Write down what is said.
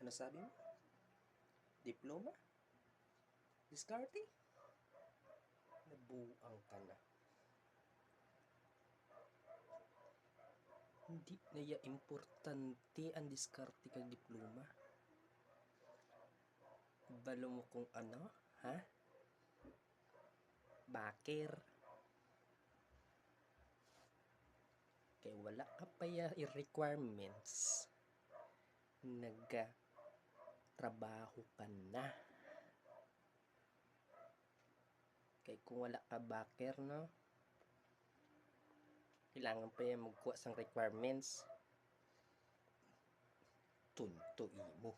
Ano sabi mo? Diploma? Diskarte? Nabuang ka na. Hindi na ya importante ang diskarte kag diploma. Balo mo kung ano, ha? Baker. Kay wala ka pa ya requirements. Trabaho ka na. Kay kung wala ka backer, no? Kailangan pa yan magkuha sang requirements. Tuntuin mo.